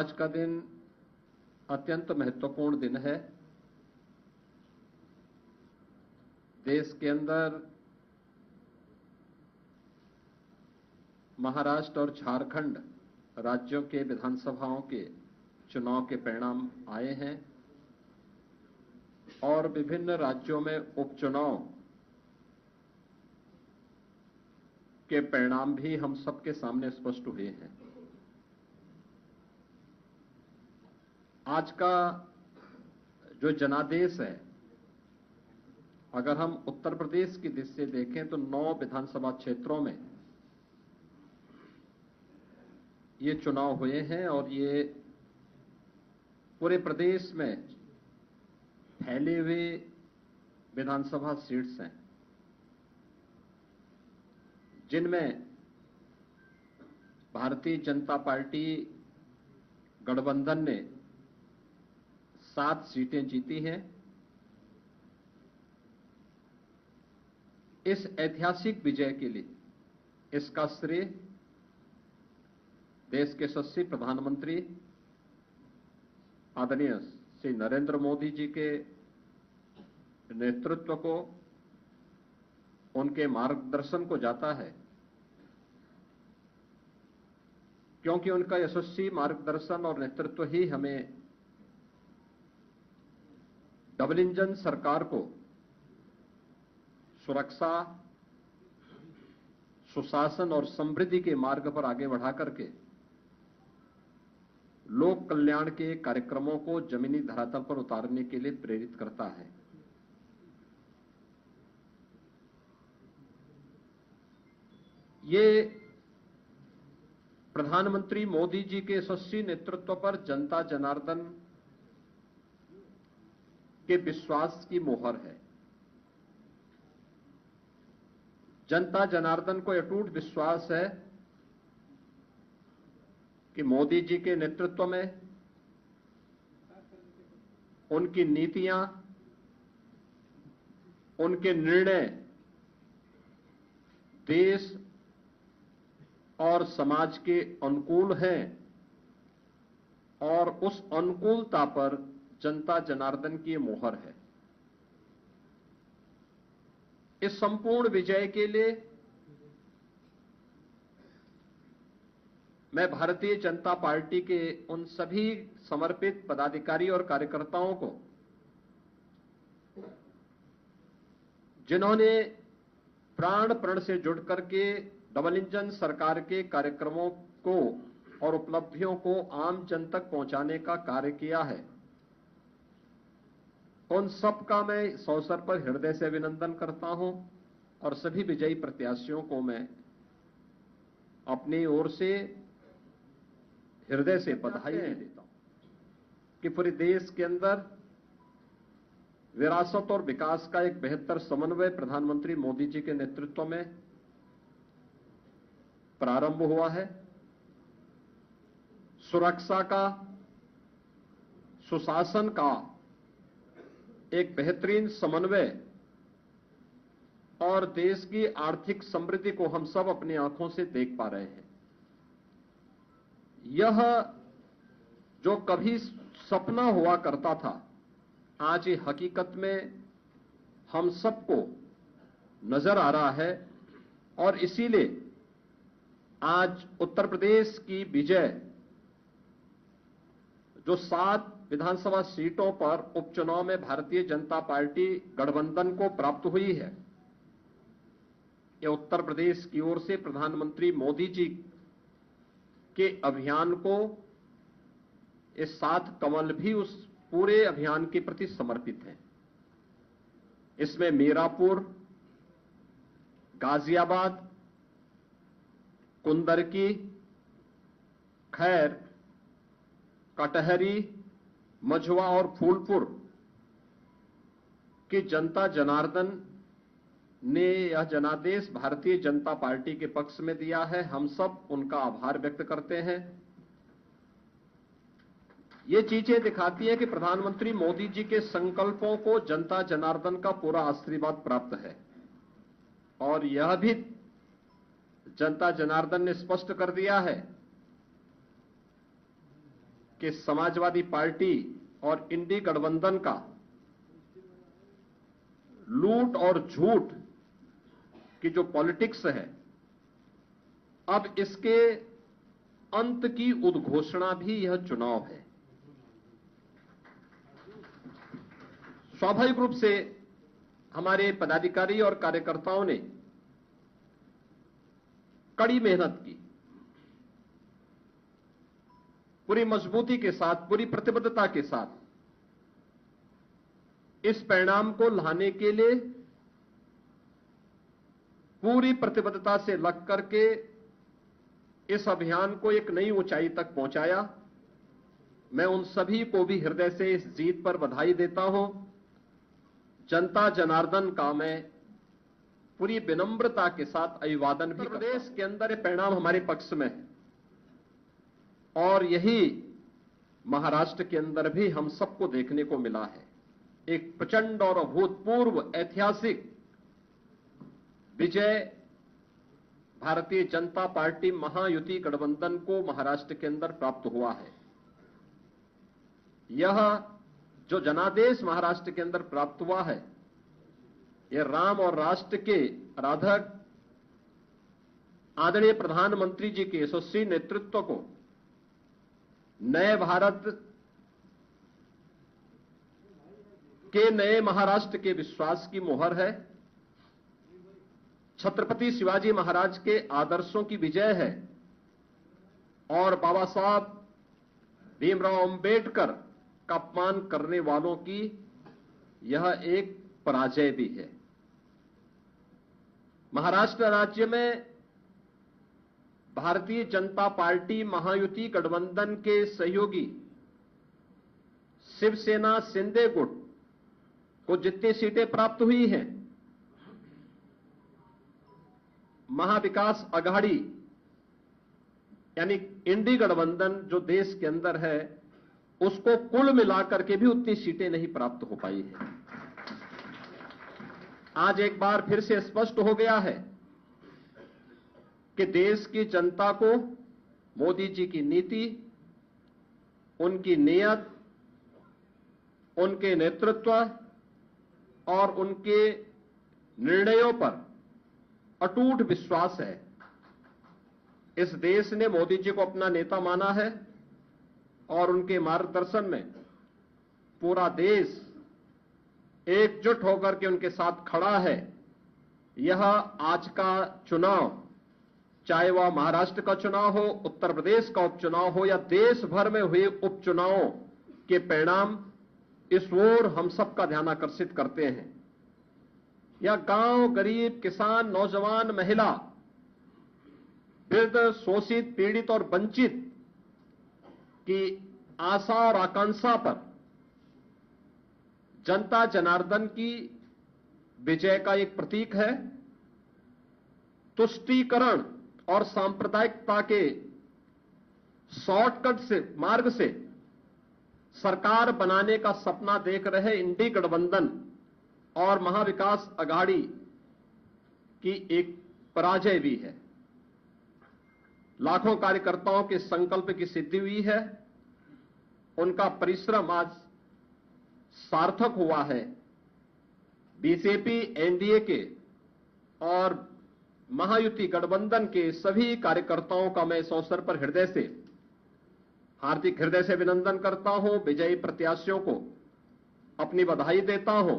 आज का दिन अत्यंत महत्वपूर्ण दिन है। देश के अंदर महाराष्ट्र और झारखंड राज्यों के विधानसभाओं के चुनाव के परिणाम आए हैं और विभिन्न राज्यों में उपचुनाव के परिणाम भी हम सबके सामने स्पष्ट हुए हैं। आज का जो जनादेश है, अगर हम उत्तर प्रदेश की दृष्टि से देखें तो 9 विधानसभा क्षेत्रों में ये चुनाव हुए हैं और ये पूरे प्रदेश में फैले हुए विधानसभा सीट्स हैं, जिनमें भारतीय जनता पार्टी गठबंधन ने 7 सीटें जीती हैं। इस ऐतिहासिक विजय के लिए इसका श्रेय देश के यशस्वी प्रधानमंत्री आदरणीय श्री नरेंद्र मोदी जी के नेतृत्व को, उनके मार्गदर्शन को जाता है, क्योंकि उनका यशस्वी मार्गदर्शन और नेतृत्व ही हमें डबल इंजन सरकार को सुरक्षा, सुशासन और समृद्धि के मार्ग पर आगे बढ़ा करके लोक कल्याण के कार्यक्रमों को जमीनी धरातल पर उतारने के लिए प्रेरित करता है। ये प्रधानमंत्री मोदी जी के यशस्वी नेतृत्व पर जनता जनार्दन के विश्वास की मोहर है। जनता जनार्दन को अटूट विश्वास है कि मोदी जी के नेतृत्व में उनकी नीतियां, उनके निर्णय देश और समाज के अनुकूल हैं और उस अनुकूलता पर जनता जनार्दन की मोहर है। इस संपूर्ण विजय के लिए मैं भारतीय जनता पार्टी के उन सभी समर्पित पदाधिकारी और कार्यकर्ताओं को, जिन्होंने प्राण प्रण से जुड़ करके डबल इंजन सरकार के कार्यक्रमों को और उपलब्धियों को आम जन तक पहुंचाने का कार्य किया है, उन सबका मैं इस अवसर पर हृदय से अभिनंदन करता हूं और सभी विजयी प्रत्याशियों को मैं अपनी ओर से हृदय से बधाई देता हूं कि पूरे देश के अंदर विरासत और विकास का एक बेहतर समन्वय प्रधानमंत्री मोदी जी के नेतृत्व में प्रारंभ हुआ है। सुरक्षा का, सुशासन का एक बेहतरीन समन्वय और देश की आर्थिक समृद्धि को हम सब अपनी आंखों से देख पा रहे हैं। यह जो कभी सपना हुआ करता था, आज ये हकीकत में हम सबको नजर आ रहा है और इसीलिए आज उत्तर प्रदेश की विजय जो 7 विधानसभा सीटों पर उपचुनाव में भारतीय जनता पार्टी गठबंधन को प्राप्त हुई है, यह उत्तर प्रदेश की ओर से प्रधानमंत्री मोदी जी के अभियान को, ये 7 कमल भी उस पूरे अभियान के प्रति समर्पित हैं। इसमें मीरापुर, गाजियाबाद, कुंदरकी, खैर, कटहरी, मझवा और फूलपुर की जनता जनार्दन ने यह जनादेश भारतीय जनता पार्टी के पक्ष में दिया है। हम सब उनका आभार व्यक्त करते हैं। ये चीजें दिखाती है कि प्रधानमंत्री मोदी जी के संकल्पों को जनता जनार्दन का पूरा आशीर्वाद प्राप्त है और यह भी जनता जनार्दन ने स्पष्ट कर दिया है कि समाजवादी पार्टी और इंडी गठबंधन का लूट और झूठ की जो पॉलिटिक्स है, अब इसके अंत की उद्घोषणा भी यह चुनाव है। स्वाभाविक रूप से हमारे पदाधिकारी और कार्यकर्ताओं ने कड़ी मेहनत की, पूरी मजबूती के साथ, पूरी प्रतिबद्धता के साथ इस परिणाम को लाने के लिए पूरी प्रतिबद्धता से लग करके इस अभियान को एक नई ऊंचाई तक पहुंचाया। मैं उन सभी को भी हृदय से इस जीत पर बधाई देता हूं। जनता जनार्दन का मैं पूरी विनम्रता के साथ अभिवादन भी। प्रदेश के अंदर ये परिणाम हमारे पक्ष में है और यही महाराष्ट्र के अंदर भी हम सबको देखने को मिला है। एक प्रचंड और अभूतपूर्व ऐतिहासिक विजय भारतीय जनता पार्टी महायुति गठबंधन को महाराष्ट्र के अंदर प्राप्त हुआ है। यह जो जनादेश महाराष्ट्र के अंदर प्राप्त हुआ है, यह राम और राष्ट्र के आराधक आदरणीय प्रधानमंत्री जी के यशस्वी नेतृत्व को नए भारत के नए महाराष्ट्र के विश्वास की मोहर है। छत्रपति शिवाजी महाराज के आदर्शों की विजय है और बाबा साहब भीमराव अंबेडकर का अपमान करने वालों की यह एक पराजय भी है। महाराष्ट्र राज्य में भारतीय जनता पार्टी महायुति गठबंधन के सहयोगी शिवसेना शिंदे गुट को जितनी सीटें प्राप्त हुई हैं, महाविकास आघाड़ी यानी इंडी गठबंधन जो देश के अंदर है, उसको कुल मिलाकर के भी उतनी सीटें नहीं प्राप्त हो पाई है। आज एक बार फिर से स्पष्ट हो गया है कि देश की जनता को मोदी जी की नीति, उनकी नीयत, उनके नेतृत्व और उनके निर्णयों पर अटूट विश्वास है। इस देश ने मोदी जी को अपना नेता माना है और उनके मार्गदर्शन में पूरा देश एकजुट होकर के उनके साथ खड़ा है। यह आज का चुनाव, चाहे वह महाराष्ट्र का चुनाव हो, उत्तर प्रदेश का उपचुनाव हो या देश भर में हुए उपचुनावों के परिणाम इस ओर हम सबका ध्यान आकर्षित करते हैं। या गांव, गरीब, किसान, नौजवान, महिला, वृद्ध, शोषित, पीड़ित और वंचित की आशा और आकांक्षा पर जनता जनार्दन की विजय का एक प्रतीक है। तुष्टीकरण और सांप्रदायिकता के शॉर्टकट से मार्ग से सरकार बनाने का सपना देख रहे इंडी गठबंधन और महाविकास आघाड़ी की एक पराजय भी है। लाखों कार्यकर्ताओं के संकल्प की सिद्धि हुई है। उनका परिश्रम आज सार्थक हुआ है। बीजेपी, एनडीए के और महायुति गठबंधन के सभी कार्यकर्ताओं का मैं इस अवसर पर हार्दिक हृदय से अभिनंदन करता हूं। विजयी प्रत्याशियों को अपनी बधाई देता हूं।